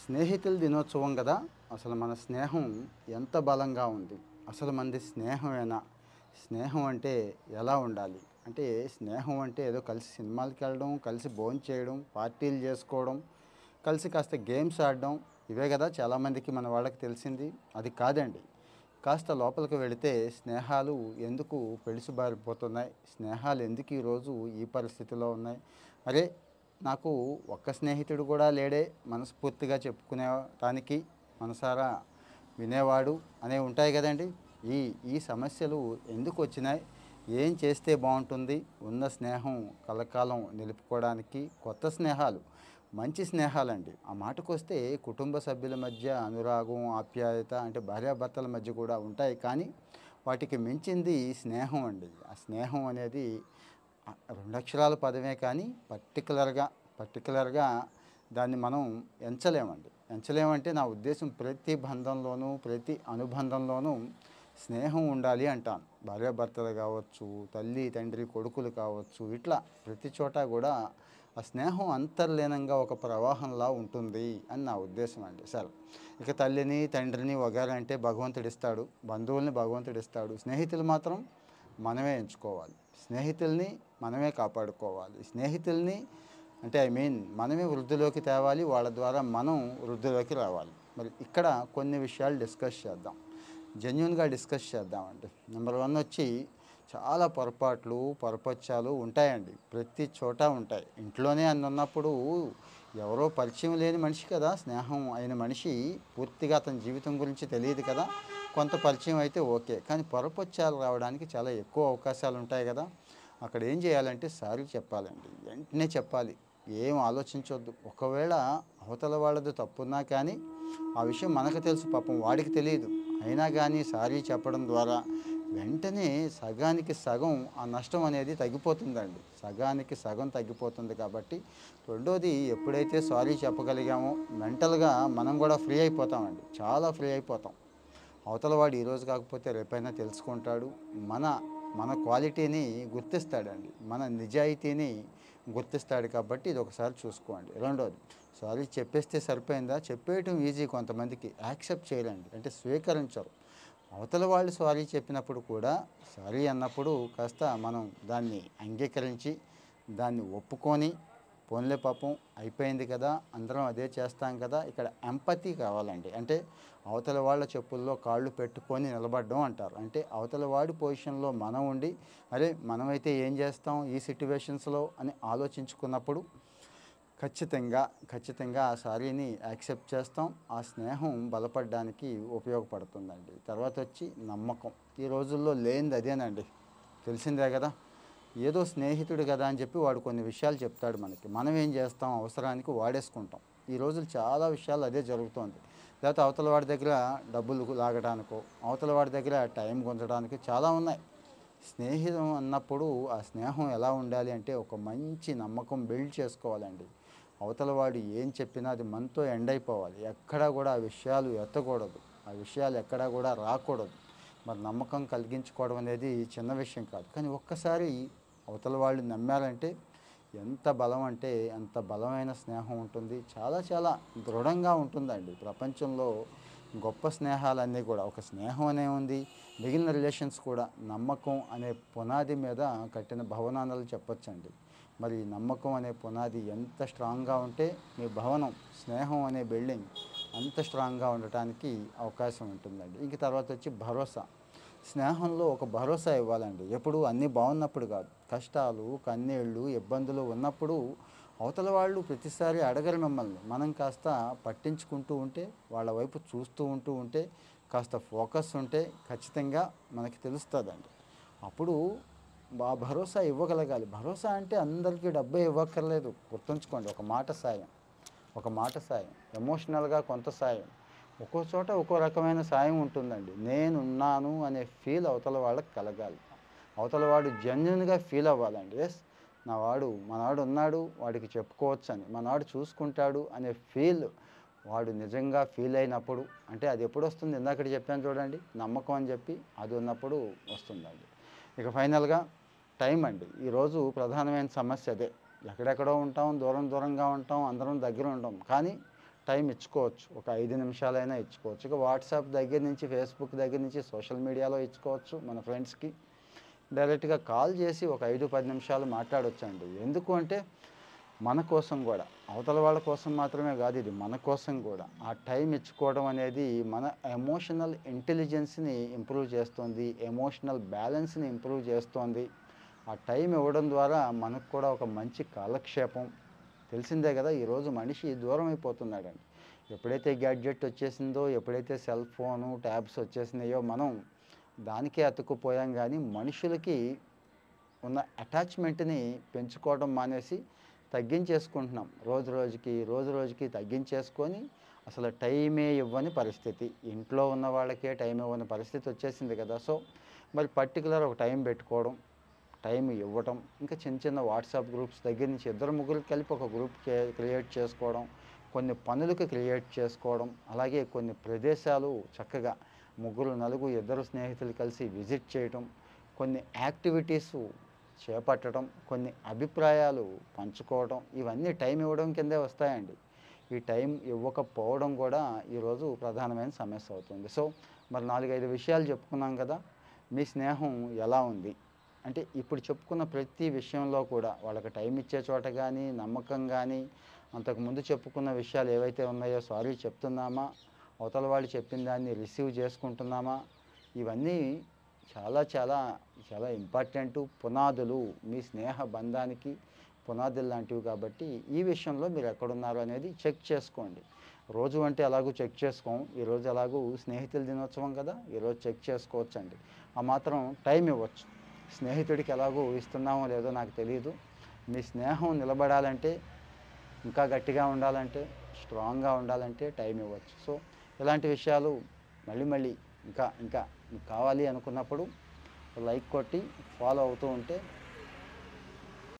స్నేహితుల దినోత్సవం కదా! అసలు మన స్నేహం ఎంత బలంగా ఉంది? అసలు మనది స్నేహమేనా? స్నేహం అంటే ఎలా ఉండాలి? అంటే స్నేహం అంటే ఏదో కలిసి సినిమాలకెళ్ళడం, కలిసి భోంచేయడం, పార్టీలు చేసుకోవడం, కలిసి కాస్త గేమ్స్ ఆడడం ఇవే గదా చాలామందికి మన వాళ్ళకి తెలిసింది. అది కాదండి. కాస్త లోపలికి వెళితే స్నేహాలు ఎందుకు పెడుసుబారిపోతున్నాయి? స్నేహాలు ఎందుకు ఈరోజు ఈ పరిస్థితిలో ఉన్నాయి? అరే! నాకు ఒక్క స్నేహితుడు కూడా లేడే మనస్ఫూర్తిగా చెప్పుకునేటానికి, మనసారా వినేవాడు అనేవి ఉంటాయి కదండీ! ఈ ఈ సమస్యలు ఎందుకొచ్చినాయి? ఏం చేస్తే బావుంటుంది? ఉన్న స్నేహం కలకాలం నిలుపుకోవడానికి కొత్త స్నేహాలు, మంచి స్నేహాలండి. ఆ మాటకొస్తే కుటుంబ సభ్యుల మధ్య అనురాగం, ఆప్యాయత అంటే భార్యాభర్తల మధ్య కూడా ఉంటాయి. కానీ వాటికి మించింది స్నేహం అండి. ఆ స్నేహం అనేది 2 అక్షరాల పదమే కానీ పర్టిక్యులర్‌గా దాన్ని మనం ఎంచలేమండి. ఎంచలేమంటే నా ఉద్దేశ్యం ప్రతి బంధంలోనూ, ప్రతి అనుబంధంలోనూ స్నేహం ఉండాలి అంటాను. భార్యాభర్తలు కావచ్చు, తల్లి, తండ్రి, కొడుకులు కావచ్చు, ఇట్లా ప్రతి చోట గూడా ఆ స్నేహం అంతర్లీనంగా ఒక ప్రవాహంలా ఉంటుంది అని నా ఉద్దేశం అండి. సరే. ఇక తల్లిని, తండ్రిని వగారంటే భగవంతుడిస్తాడు. బంధువుల్ని భగవంతుడిస్తాడు. స్నేహితులు మాత్రం మనమే ఎంచుకోవాలి. స్నేహితుల్ని మనమే కాపాడుకోవాలి. స్నేహితుల్ని అంటే మనమే వృద్ధిలోకి తేవాలి. వాళ్ళ ద్వారా మనం వృద్ధిలోకి రావాలి. మరి ఇక్కడ కొన్ని విషయాలు డిస్కస్ చేద్దాం. జెన్యూన్‌గా డిస్కస్ చేద్దామండి. నెంబర్ 1 వచ్చి చాలా పొరపాట్లు, పొరపచ్చాలు ఉంటాయండి. ప్రతి చోట ఉంటాయి. ఇంట్లోనే అన్నున్నప్పుడు ఎవరో పరిచయం లేని మనిషి కదా! స్నేహం అయిన మనిషి పూర్తిగా అతని జీవితం గురించి తెలీదు కదా! కొంత పరిచయం అయితే ఓకే. కానీ పొరపచ్చాలు రావడానికి చాలా ఎక్కువ అవకాశాలుంటాయి గదా! అక్కడ ఏం జేయాలంటే సారీ చెప్పాలండి. వెంటనే చెప్పాలి. ఏం ఆలోచించొద్దు. ఒకవేళ అవతల వాళ్ళది తప్పున్నా కానీ, ఆ విషయం మనకు తెలుసు పాపం వాడికి తెలీదు. అయినా గానీ సారీ చెప్పడం ద్వారా వెంటనే సగానికి సగం ఆ నష్టం అనేది తగ్గిపోతుందండి. సగానికి సగం తగ్గిపోతుంది కాబట్టి, రెండోది ఎప్పుడైతే సారీ చెప్పగలిగామో మెంటల్‌గా మనం గూడా ఫ్రీ అయిపోతామండి. చాలా ఫ్రీ అయిపోతాం. అవతల వాడు ఈరోజు కాకపోతే రేపైనా తెలుసుకుంటాడు. మన మన క్వాలిటీని గుర్తిస్తాడండి. మన నిజాయితీని గుర్తిస్తాడు కాబట్టి ఇదొకసారి చూసుకోండి. రెండోది సారీ చెప్పేస్తే సరిపోయిందా? చెప్పేయటం ఈజీ కొంతమందికి. యాక్సెప్ట్ చేయరండి. అంటే స్వీకరించరు. అవతల వాళ్ళు సారీ చెప్పినప్పుడు కూడా సారీ అన్నప్పుడు కాస్త మనం దాన్ని అంగీకరించి, దాన్ని ఒప్పుకొని పోన్లే పాపం అయిపోయింది కదా! అందరం అదే చేస్తాం కదా! ఇక్కడ ఎంపతి కావాలండి. అంటే అవతల వాళ్ళ చెప్పుల్లో కాళ్ళు పెట్టుకొని నిలబడడం అంటారు. అంటే అవతల వాడి పొజిషన్‌లో మనం ఉండి, అరే! మనమైతే ఏం చేస్తాం ఈ సిట్యుయేషన్స్‌లో అని ఆలోచించుకున్నప్పుడు ఖచ్చితంగా ఆ సారీని యాక్సెప్ట్ చేస్తాం. ఆ స్నేహం బలపడడానికి ఉపయోగపడుతుందండి. తర్వాతొచ్చి నమ్మకం. ఈ రోజుల్లో లేనిది అదేనండి. తెలిసిందే గదా! ఏదో స్నేహితుడు గదా అని చెప్పి వాడు కొన్ని విషయాలు చెప్తాడు మనకి. మనం ఏం చేస్తాం అవసరానికి వాడేసుకుంటాం. ఈ రోజులు చాలా విషయాల్లో అదే జరుగుతోంది. లేకపోతే అవతల వాడి దగ్గర డబ్బులు లాగడానికో, అవతల వాడి దగ్గర టైం గుంజడానికి చాలా ఉన్నాయి. స్నేహితం అన్నప్పుడు ఆ స్నేహం ఎలా ఉండాలి అంటే ఒక మంచి నమ్మకం బిల్డ్ చేసుకోవాలండి. అవతల వాడు ఏం చెప్పినా అది మనతో ఎండ్ అయిపోవాలి. ఎక్కడా కూడా ఆ విషయాలు ఎత్తకూడదు. ఆ విషయాలు ఎక్కడా కూడా రాకూడదు. మరి నమ్మకం కలిగించుకోవడం అనేది చిన్న విషయం కాదు. కానీ ఒక్కసారి అవతల వాళ్ళు నమ్మారంటే ఎంత బలం అంటే అంత బలమైన స్నేహం ఉంటుంది. చాలా చాలా దృఢంగా ఉంటుందండి. ప్రపంచంలో గొప్ప స్నేహాలన్నీ కూడా ఒక స్నేహం అనే ఉంది. మిగిలిన రిలేషన్స్ కూడా నమ్మకం అనే పునాది మీద కట్టిన భవనాలు చెప్పొచ్చండి. మరి ఈ నమ్మకం అనే పునాది ఎంత స్ట్రాంగ్‌గా ఉంటే మీ భవనం, స్నేహం అనే బిల్డింగ్ అంత స్ట్రాంగ్‌గా ఉండటానికి అవకాశం ఉంటుందండి. ఇంక తర్వాతొచ్చి భరోసా. స్నేహంలో ఒక భరోసా ఇవ్వాలండి. ఎప్పుడు అన్నీ బాగున్నప్పుడు కాదు. కష్టాలు, కన్నీళ్ళు, ఇబ్బందులు ఉన్నప్పుడు అవతల వాళ్ళు ప్రతిసారి అడగరు మిమ్మల్ని. మనం కాస్త పట్టించుకుంటూ ఉంటే, వాళ్ళ వైపు చూస్తూ ఉంటే, కాస్త ఫోకస్ ఉంటే ఖచ్చితంగా మనకి తెలుస్తదండి. అప్పుడు భరోసా ఇవ్వగలగాలి. భరోసా అంటే అందరికీ డబ్బే ఇవ్వక్కర్లేదు. గుర్తుంచుకోండి. ఒక మాట సాయం, ఎమోషనల్‌గా కొంత సాయం. ఒక్కో చోట ఒక్కో రకమైన సాయం ఉంటుందండి. నేనున్నాను అనే ఫీల్ అవతల వాళ్ళకి కలగాలి. అవతల వాడు జెన్యూన్‌గా ఫీల్ అవ్వాలండి. యెస్, మనవాడు ఉన్నాడు, వాడికి చెప్పుకోవచ్చని. మనవాడు చూసుకుంటాడు అనే ఫీల్ వాడు నిజంగా ఫీల్ అయినప్పుడు అంటే అది ఎప్పుడొస్తుంది? ఇందాకడ చెప్పాను చూడండి. నమ్మకం అని చెప్పి అది ఉన్నప్పుడు వస్తుందండి. ఇక ఫైనల్‌గా టైం అండి. ఈరోజు ప్రధానమైన సమస్య అదే. ఎక్కడెక్కడో ఉంటాం, దూరంగా ఉంటాం, అందరం దగ్గర ఉండం. కానీ టైం ఇచ్చుకోవచ్చు. ఒక 5 నిమిషాలైనా ఇచ్చుకోవచ్చు. ఇక వాట్సాప్ దగ్గర నుంచి, ఫేస్‌బుక్ దగ్గర నుంచి సోషల్ మీడియాలో ఇచ్చుకోవచ్చు మన ఫ్రెండ్స్‌కి. డైరెక్ట్‌గా కాల్ చేసి ఒక 5, 10 నిమిషాలు మాట్లాడొచ్చండి. ఎందుకు అంటే మన కోసం గూడా. అవతల వాళ్ళ కోసం మాత్రమే గాదు ఇది. మన కోసం గూడా. ఆ టైం ఇచ్చుకోవడం అనేది మన ఎమోషనల్ ఇంటెలిజెన్స్‌ని ఇంప్రూవ్ చేస్తుంది. ఎమోషనల్ బ్యాలెన్స్‌ని ఇంప్రూవ్ చేస్తోంది. ఆ టైం ఇవ్వడం ద్వారా మనకు కూడా ఒక మంచి కాలక్షేపం. తెలిసిందే గదా! ఈరోజు మనిషి దూరం అయిపోతున్నాడండి. ఎప్పుడైతే గ్యాడ్జెట్ వచ్చేసిందో, ఎప్పుడైతే సెల్ ఫోను, ట్యాబ్స్ వచ్చేసినాయో మనం దానికే అతుక్కుపోయాం గానీ, మనుషులకి ఉన్న అటాచ్‌మెంట్‌ని పెంచుకోవడం మానేసి తగ్గించేసుకుంటున్నాం. రోజు రోజుకి తగ్గించేసుకొని అసలు టైమే ఇవ్వని పరిస్థితి. ఇంట్లో ఉన్న వాళ్ళకే టైం ఇవ్వని పరిస్థితి వచ్చేసింది కదా! సో, మరి పర్టిక్యులర్ ఒక టైం పెట్టుకోవడం, టైం ఇవ్వటం, ఇంకా చిన్న చిన్న వాట్సాప్ గ్రూప్స్ దగ్గర నుంచి ఇద్దరు ముగ్గురు కలిపి ఒక గ్రూప్ క్రియేట్ చేసుకోవడం, కొన్ని పనులకి క్రియేట్ చేసుకోవడం, అలాగే కొన్ని ప్రదేశాలు చక్కగా ముగ్గురు, నలుగురు, ఇద్దరు స్నేహితులు కలిసి విజిట్ చేయటం, కొన్ని యాక్టివిటీసు చేపట్టడం, కొన్ని అభిప్రాయాలు పంచుకోవడం, ఇవన్నీ టైం ఇవ్వడం కిందే వస్తాయండి. ఈ టైం ఇవ్వకపోవడం కూడా ఈరోజు ప్రధానమైన సమస్య అవుతుంది. సో, మరి 4, 5 విషయాలు చెప్పుకున్నాం కదా! మీ స్నేహం ఎలా ఉంది? అంటే ఇప్పుడు చెప్పుకున్న ప్రతి విషయంలో కూడా వాళ్ళకి టైం ఇచ్చే చోట గానీ, నమ్మకం గానీ, అంతకుముందు చెప్పుకున్న విషయాలు ఏవైతే ఉన్నాయో సారీ చెప్తున్నామా? అవతల వాళ్ళు చెప్పిన దాన్ని రిసీవ్ చేసుకుంటున్నామా? ఇవన్నీ చాలా చాలా చాలా ఇంపార్టెంటు పునాదులు. మీ స్నేహ బంధానికి పునాదులు లాంటివి కాబట్టి, ఈ విషయంలో మీరు ఎక్కడున్నారు అనేది చెక్ చేసుకోండి. రోజు అంటే ఎలాగో చెక్ చేసుకోం. ఈరోజు ఎలాగో స్నేహితుల దినోత్సవం కదా! ఈరోజు చెక్ చేసుకోవచ్చండి. ఆ మాత్రం టైం ఇవ్వచ్చు. స్నేహితుడికి ఎలాగో ఇస్తున్నామో లేదో నాకు తెలీదు. మీ స్నేహం నిలబడాలంటే, ఇంకా గట్టిగా ఉండాలంటే, స్ట్రాంగ్‌గా ఉండాలంటే టైం ఇవ్వచ్చు. సో, ఇలాంటి విషయాలు మళ్ళీ మళ్ళీ ఇంకా ఇంకా మీకు కావాలి అనుకున్నప్పుడు లైక్ కొట్టి ఫాలో అవుతూ ఉంటే